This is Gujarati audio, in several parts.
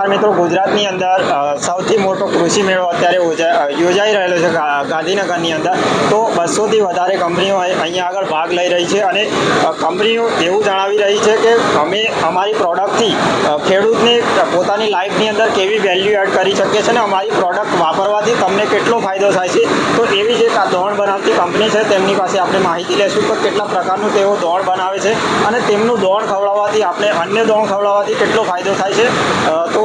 નમસ્કાર મિત્રો, ગુજરાતની અંદર સૌથી મોટો કૃષિ મેળો અત્યારે યોજાઈ રહેલો છે ગાંધીનગરની અંદર. તો 200થી વધારે કંપનીઓ અહીંયા આગળ ભાગ લઈ રહી છે અને કંપનીઓ એવું જણાવી રહી છે કે અમે અમારી પ્રોડક્ટથી ખેડૂતને પોતાની લાઈફની અંદર કેવી વેલ્યુ એડ કરી શકીએ છીએ અને અમારી પ્રોડક્ટ વાપરવાથી તમને કેટલો ફાયદો થાય છે. તો એવી જ એક આ દોણ બનાવતી કંપની છે, તેમની પાસે આપણે માહિતી લેશું કે કેટલા પ્રકારનું તેઓ દોણ બનાવે છે અને તેમનું દોણ ખવડાવવાથી આપણે અન્ય દોણ ખવડાવવાથી કેટલો ફાયદો થાય છે. તો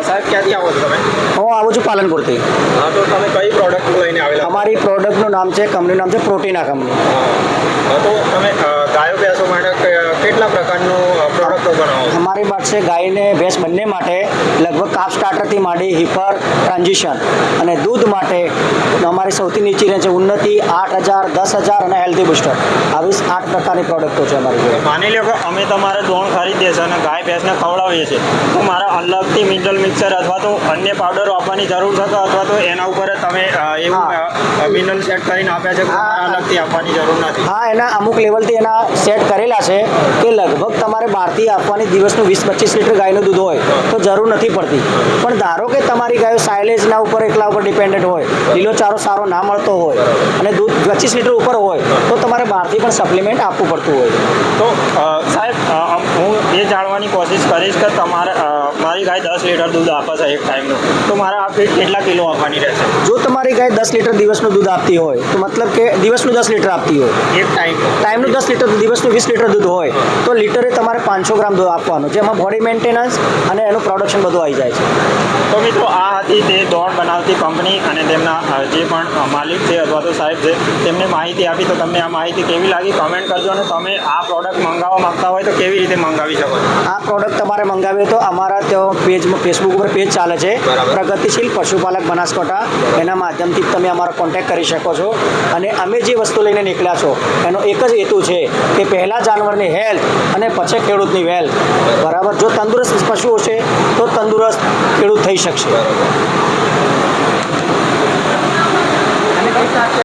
સાહેબ, ક્યાંથી આવો છો તમે? હું આવું છું પાલનપુરથી. હા, તો તમે કઈ પ્રોડક્ટ લઈને આવેલા? અમારી પ્રોડક્ટનું નામ છે, કંપનીનું નામ છે પ્રોટીના કંપની. તો તમે ગાયો ભેંસો માટે કેટલા પ્રકારનું પ્રોડક્ટો બનાવો છો? અમારી પાસે ગાયને ભેંસ બંને માટે લગભગ કાફ સ્ટાર્ટરથી માંડી હિપર ટ્રાન્ઝિશન અને દૂધ માટે અમારી સૌથી નીચી રેન્જ છે ઉન્નતિ 8,000, 10,000 અને હેલ્ધી બુસ્ટર. આવી 8 પ્રકારની પ્રોડક્ટો છે અમારી જોડે. માની લો કે અમે તમારે દોણ ખરીદીએ છીએ અને ગાય ભેંસને ખવડાવીએ છીએ, તો મારા અલગથી મિનરલ મિક્સર અથવા તો અન્ય પાવડરો આપવાની જરૂર છે કે અથવા તો એના ઉપર તમે એવું મિનરલ સેટ કરીને આપ્યા છે કે મારે અલગથી આપવાની જરૂર નથી? હા, એના અમુક લેવલથી એના સેટ કરેલા છે કે લગભગ તમારે બહારથી આપવાની દિવસનું 20-25 લીટર ગાયનું દૂધ હોય તો જરૂર નથી પડતી. પણ ધારો કે તમારી ગાયો સાયલેજના ઉપર એકલા ઉપર ડિપેન્ડન્ટ હોય, લીલો ચારો સારો ના મળતો હોય અને દૂધ 25 લીટર ઉપર હોય તો તમારે બહારથી પણ સપ્લિમેન્ટ આપવું પડતું હોય. તો સાહેબ, હું એ જાણવાની કોશિશ કરીશ કે મારી ગાય 10 લીટર દૂધ આપે છે એક ટાઈમનું, તો મારે આ કેટલા કિલો આપવાની રહેશે? જો તમારી ગાય 10 લીટર દિવસનું દૂધ આપતી હોય તો મતલબ કે દિવસનું 10 લીટર આપતી હોય, એક ટાઈમનું 10 લીટર, દિવસનું 20 લીટર દૂધ હોય તો લીટરે તમારે 500 ગ્રામ દૂધ આપવાનું, જેમાં બોડી મેન્ટેનન્સ અને એનું પ્રોડક્શન બધું આવી જાય છે. તો મિત્રો, આ હતી તે દોણ બનાવતી કંપની અને તેમના જે પણ માલિક છે અથવા તો સાહેબ છે, તેમને માહિતી આપી. તો તમને આ માહિતી કેવી લાગી કમેન્ટ કરજો અને તમે આ પ્રોડક્ટ મંગાવવા માંગતા હોય તો કેવી રીતે મંગાવી શકો છો? આ પ્રોડક્ટ તમારે મંગાવી હોય તો અમારા ત્યાં ફેસબુક ઉપર પેજ ચાલે છે, પ્રગતિશીલ પશુપાલક બનાસકાંઠા. એના માધ્યમથી તમે અમારો કોન્ટેક્ટ કરી શકો છો. અને અમે જે વસ્તુ લઈને નીકળ્યા છો એનો એક જ હેતુ છે કે પહેલાં જાનવરની હેલ્થ અને પછી ખેડૂતની વેલ્થ. બરાબર, જો તંદુરસ્ત પશુઓ છે તો તંદુરસ્ત ખેડૂત થઈ શકશે.